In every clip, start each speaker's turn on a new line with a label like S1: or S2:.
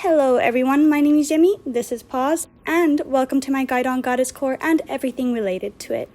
S1: Hello everyone, my name is Yemi, this is Pause, and welcome to my guide on goddesscore and everything related to it.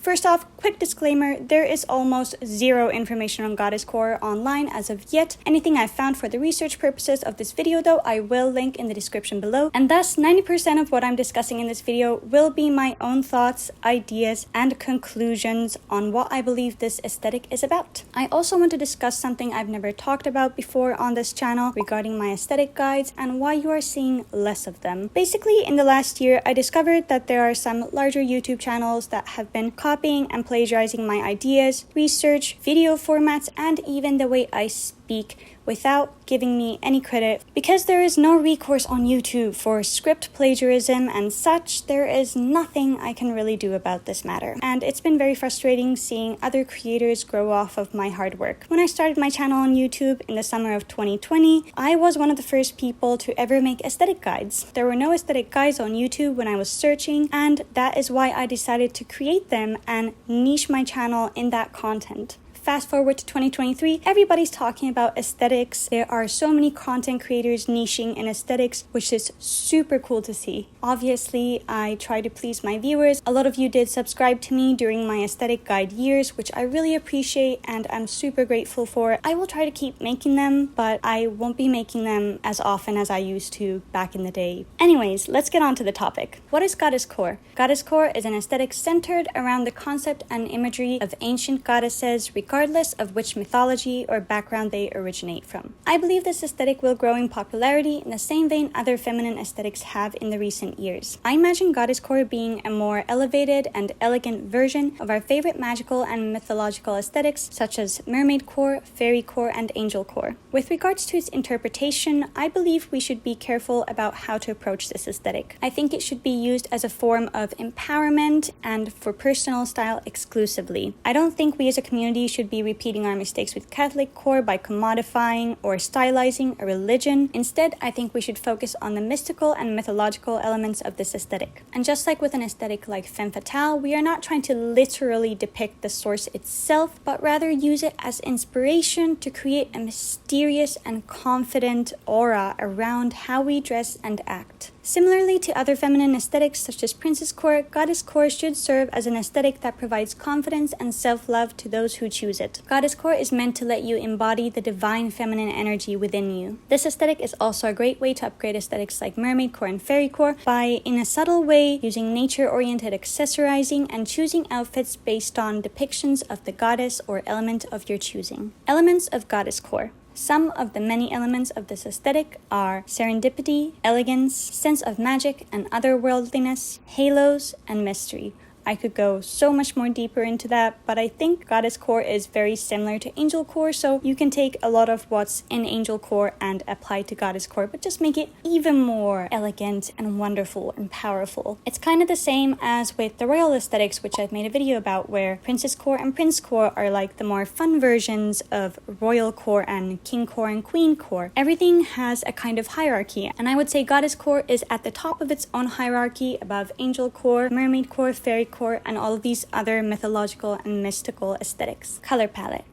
S1: First off, quick disclaimer, there is almost zero information on goddesscore online as of yet. Anything I've found for the research purposes of this video though, I will link in the description below, and thus 90% of what I'm discussing in this video will be my own thoughts, ideas, and conclusions on what I believe this aesthetic is about. I also want to discuss something I've never talked about before on this channel regarding my aesthetic guides and why you are seeing less of them. Basically, in the last year, I discovered that there are some larger YouTube channels that have been copying and plagiarizing my ideas, research, video formats, and even the way I speak without giving me any credit. Because there is no recourse on YouTube for script plagiarism and such, there is nothing I can really do about this matter. And it's been very frustrating seeing other creators grow off of my hard work. When I started my channel on YouTube in the summer of 2020, I was one of the first people to ever make aesthetic guides. There were no aesthetic guides on YouTube when I was searching, and that is why I decided to create them and niche my channel in that content. Fast forward to 2023, everybody's talking about aesthetics. There are so many content creators niching in aesthetics, which is super cool to see. Obviously, I try to please my viewers. A lot of you did subscribe to me during my aesthetic guide years, which I really appreciate and I'm super grateful for. I will try to keep making them, but I won't be making them as often as I used to back in the day. Anyways, let's get on to the topic. What is goddesscore? Goddesscore is an aesthetic centered around the concept and imagery of ancient goddesses, regardless of which mythology or background they originate from. I believe this aesthetic will grow in popularity in the same vein other feminine aesthetics have in the recent years. I imagine goddesscore being a more elevated and elegant version of our favorite magical and mythological aesthetics such as mermaidcore, fairycore, and angelcore. With regards to its interpretation, I believe we should be careful about how to approach this aesthetic. I think it should be used as a form of empowerment and for personal style exclusively. I don't think we as a community should be repeating our mistakes with Catholic core by commodifying or stylizing a religion. Instead, I think we should focus on the mystical and mythological elements of this aesthetic. And just like with an aesthetic like femme fatale, we are not trying to literally depict the source itself, but rather use it as inspiration to create a mysterious and confident aura around how we dress and act. Similarly to other feminine aesthetics such as princesscore, goddesscore should serve as an aesthetic that provides confidence and self-love to those who choose it. Goddesscore is meant to let you embody the divine feminine energy within you. This aesthetic is also a great way to upgrade aesthetics like mermaidcore and fairycore by, in a subtle way, using nature-oriented accessorizing and choosing outfits based on depictions of the goddess or element of your choosing. Elements of goddesscore. Some of the many elements of this aesthetic are serendipity, elegance, sense of magic and otherworldliness, halos, and mystery. I could go so much more deeper into that, but I think goddesscore is very similar to angelcore, so you can take a lot of what's in angelcore and apply to goddesscore, but just make it even more elegant and wonderful and powerful. It's kind of the same as with the royal aesthetics, which I've made a video about, where princesscore and princecore are like the more fun versions of royalcore and kingcore and queencore. Everything has a kind of hierarchy, and I would say goddesscore is at the top of its own hierarchy above angelcore, mermaidcore, fairycore, and all of these other mythological and mystical aesthetics. Color palette.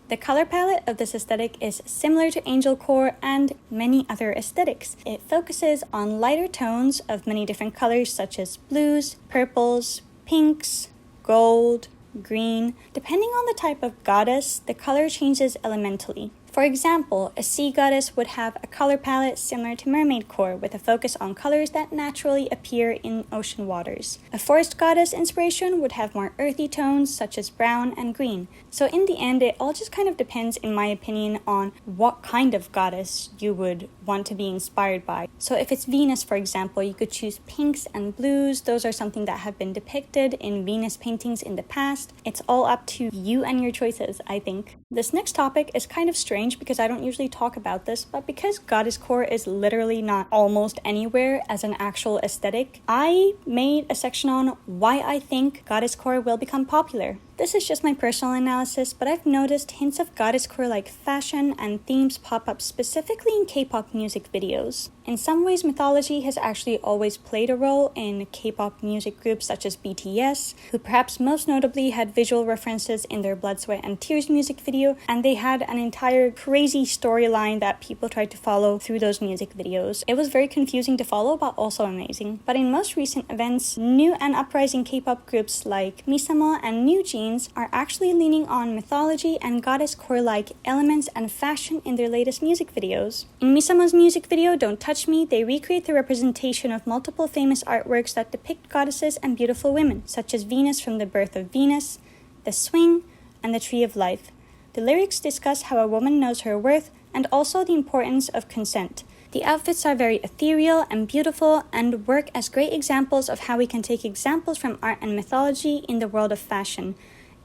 S1: The color palette of this aesthetic is similar to angelcore and many other aesthetics. It focuses on lighter tones of many different colors such as blues, purples, pinks, gold, green. Depending on the type of goddess, the color changes elementally. For example, a sea goddess would have a color palette similar to mermaidcore with a focus on colors that naturally appear in ocean waters. A forest goddess inspiration would have more earthy tones such as brown and green. So in the end, it all just kind of depends, in my opinion, on what kind of goddess you would want to be inspired by. So if it's Venus, for example, you could choose pinks and blues. Those are something that have been depicted in Venus paintings in the past. It's all up to you and your choices, I think. This next topic is kind of strange because I don't usually talk about this, but because goddesscore is literally not almost anywhere as an actual aesthetic, I made a section on why I think goddesscore will become popular. This is just my personal analysis, but I've noticed hints of goddesscore-like fashion and themes pop up specifically in K-pop music videos. In some ways, mythology has actually always played a role in K-pop music groups such as BTS, who perhaps most notably had visual references in their Blood, Sweat and Tears music video, and they had an entire crazy storyline that people tried to follow through those music videos. It was very confusing to follow, but also amazing. But in most recent events, new and uprising K-pop groups like Misamo and New Jeans are actually leaning on mythology and goddesscore-like elements and fashion in their latest music videos. In Misamo's music video, Don't Touch Me, they recreate the representation of multiple famous artworks that depict goddesses and beautiful women, such as Venus from The Birth of Venus, The Swing, and The Tree of Life. The lyrics discuss how a woman knows her worth and also the importance of consent. The outfits are very ethereal and beautiful and work as great examples of how we can take examples from art and mythology in the world of fashion.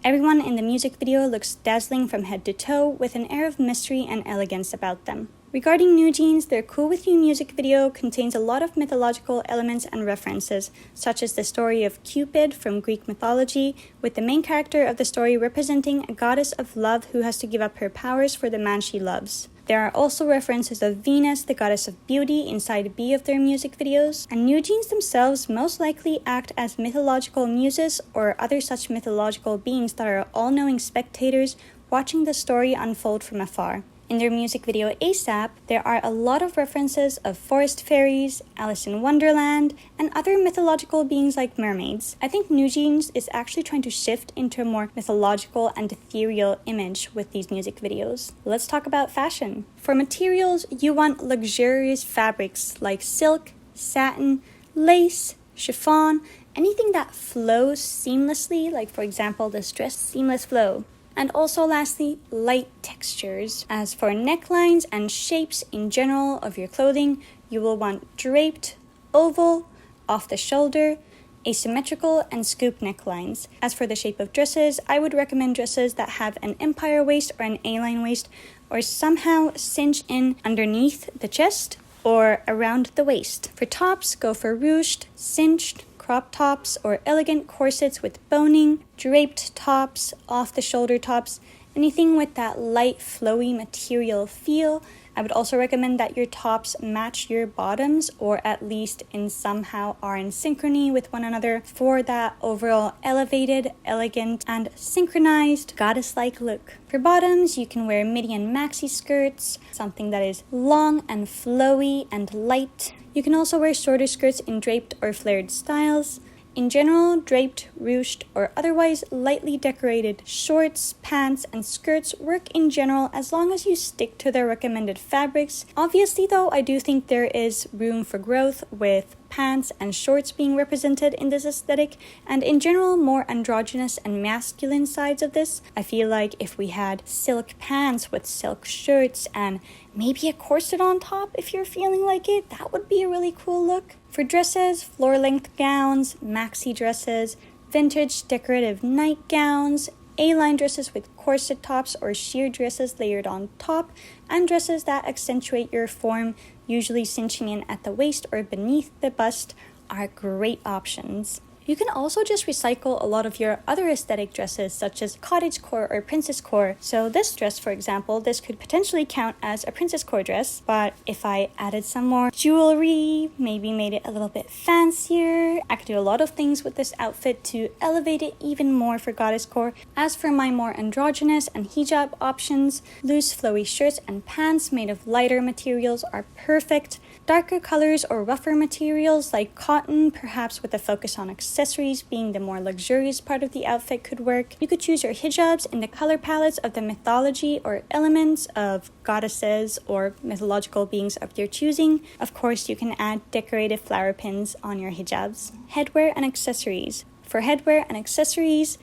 S1: Everyone in the music video looks dazzling from head to toe with an air of mystery and elegance about them. Regarding New Jeans, their Cool With You music video contains a lot of mythological elements and references, such as the story of Cupid from Greek mythology, with the main character of the story representing a goddess of love who has to give up her powers for the man she loves. There are also references of Venus, the goddess of beauty, inside B of their music videos, and New Jeans themselves most likely act as mythological muses or other such mythological beings that are all-knowing spectators watching the story unfold from afar. In their music video ASAP, there are a lot of references of forest fairies, Alice in Wonderland, and other mythological beings like mermaids. I think New Jeans is actually trying to shift into a more mythological and ethereal image with these music videos. Let's talk about fashion. For materials, you want luxurious fabrics like silk, satin, lace, chiffon, anything that flows seamlessly, like for example this dress, seamless flow. And also lastly, light textures. As for necklines and shapes in general of your clothing, you will want draped, oval, off the shoulder, asymmetrical, and scoop necklines. As for the shape of dresses, I would recommend dresses that have an empire waist or an A-line waist, or somehow cinch in underneath the chest or around the waist. For tops, go for ruched, cinched, crop tops, or elegant corsets with boning, draped tops, off-the-shoulder tops, anything with that light, flowy material feel. I would also recommend that your tops match your bottoms, or at least in somehow are in synchrony with one another for that overall elevated, elegant, and synchronized goddess-like look. For bottoms, you can wear midi and maxi skirts, something that is long and flowy and light. You can also wear shorter skirts in draped or flared styles. In general, draped, ruched, or otherwise lightly decorated shorts, pants, and skirts work in general as long as you stick to their recommended fabrics. Obviously though, I do think there is room for growth with pants and shorts being represented in this aesthetic, and in general more androgynous and masculine sides of this. I feel like if we had silk pants with silk shirts and maybe a corset on top if you're feeling like it, that would be a really cool look. For dresses, floor-length gowns, maxi dresses, vintage decorative nightgowns, A-line dresses with corset tops or sheer dresses layered on top, and dresses that accentuate your form, usually cinching in at the waist or beneath the bust, are great options. You can also just recycle a lot of your other aesthetic dresses, such as cottagecore or princesscore. So this dress, for example, this could potentially count as a princesscore dress, but if I added some more jewelry, maybe made it a little bit fancier, I could do a lot of things with this outfit to elevate it even more for goddesscore. As for my more androgynous and hijab options, loose flowy shirts and pants made of lighter materials are perfect. Darker colors or rougher materials like cotton, perhaps with a focus on accessories being the more luxurious part of the outfit, could work. You could choose your hijabs in the color palettes of the mythology or elements of goddesses or mythological beings of your choosing. Of course, you can add decorative flower pins on your hijabs. Headwear and accessories. For headwear and accessories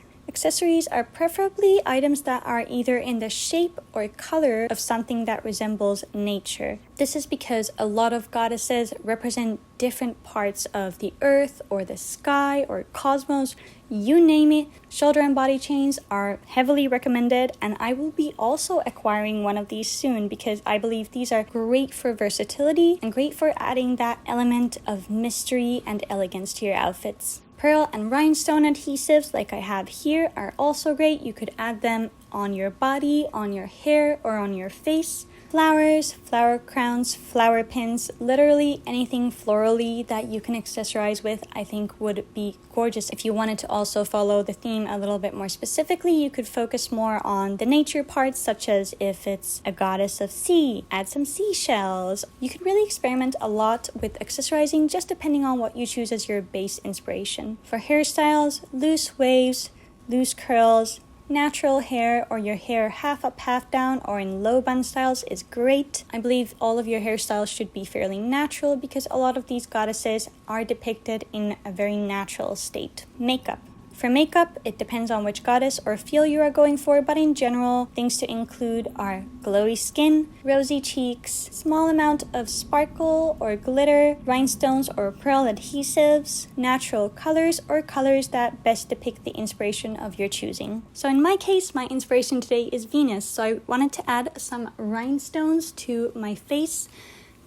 S1: are preferably items that are either in the shape or color of something that resembles nature. This is because a lot of goddesses represent different parts of the earth or the sky or cosmos, you name it. Shoulder and body chains are heavily recommended, and I will be also acquiring one of these soon because I believe these are great for versatility and great for adding that element of mystery and elegance to your outfits. Pearl and rhinestone adhesives like I have here are also great. You could add them on your body, on your hair, or on your face. Flowers, flower crowns, flower pins, literally anything florally that you can accessorize with, I think would be gorgeous. If you wanted to also follow the theme a little bit more specifically, you could focus more on the nature parts, such as if it's a goddess of sea, add some seashells. You can really experiment a lot with accessorizing, just depending on what you choose as your base inspiration. For hairstyles, loose waves, loose curls, natural hair, or your hair half up, half down, or in low bun styles is great. I believe all of your hairstyles should be fairly natural because a lot of these goddesses are depicted in a very natural state. Makeup. For makeup, it depends on which goddess or feel you are going for, but in general, things to include are glowy skin, rosy cheeks, small amount of sparkle or glitter, rhinestones or pearl adhesives, natural colors or colors that best depict the inspiration of your choosing. So in my case, my inspiration today is Venus, so I wanted to add some rhinestones to my face,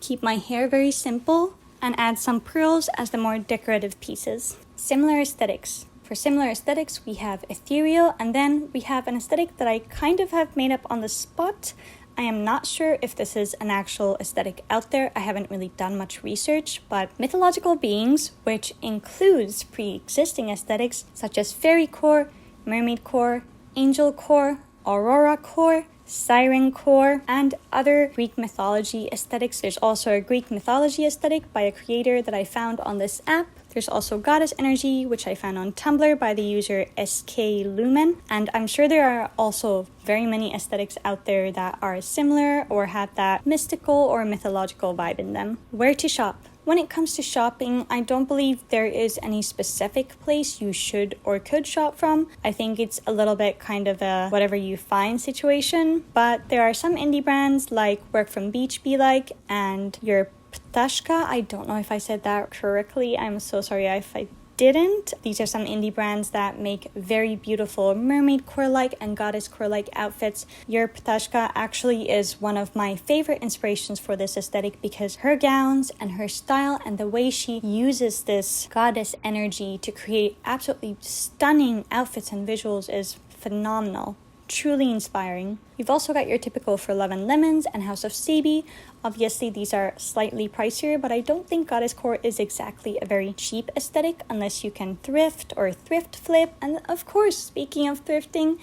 S1: keep my hair very simple, and add some pearls as the more decorative pieces. Similar aesthetics. For similar aesthetics, we have ethereal, and then we have an aesthetic that I kind of have made up on the spot. I am not sure if this is an actual aesthetic out there. I haven't really done much research, but mythological beings, which includes pre-existing aesthetics such as fairycore, mermaidcore, angelcore, auroracore, sirencore, and other Greek mythology aesthetics. There's also a Greek mythology aesthetic by a creator that I found on this app. There's also goddess energy, which I found on Tumblr by the user sklumen, and I'm sure there are also very many aesthetics out there that are similar or have that mystical or mythological vibe in them. Where to shop? When it comes to shopping, I don't believe there is any specific place you should or could shop from. I think it's a little bit kind of a whatever you find situation, but there are some indie brands like Work From Beach Be Like and your Ptashka. I don't know if I said that correctly. I'm so sorry if I didn't. These are some indie brands that make very beautiful mermaidcore-like and goddesscore-like outfits. Your Ptashka actually is one of my favorite inspirations for this aesthetic because her gowns and her style and the way she uses this goddess energy to create absolutely stunning outfits and visuals is phenomenal. Truly inspiring. You've also got your typical For Love and Lemons and House of Sebi. Obviously, these are slightly pricier, but I don't think goddesscore is exactly a very cheap aesthetic unless you can thrift or thrift flip. And of course, speaking of thrifting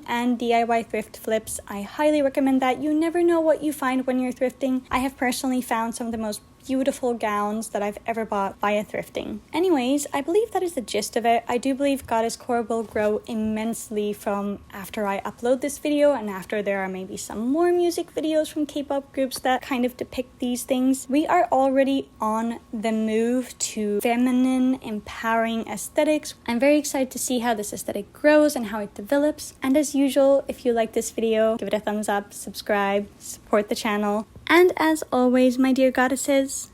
S1: and DIY thrift flips, I highly recommend that. You never know what you find when you're thrifting. I have personally found some of the most beautiful gowns that I've ever bought via thrifting. Anyways, I believe that is the gist of it. I do believe goddesscore will grow immensely from after I upload this video and after there are maybe some more music videos from K-pop groups that kind of depict these things. We are already on the move to feminine, empowering aesthetics. I'm very excited to see how this aesthetic grows and how it develops. And as usual, if you like this video, give it a thumbs up, subscribe, support the channel. And as always, my dear goddesses,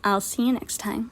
S1: I'll see you next time.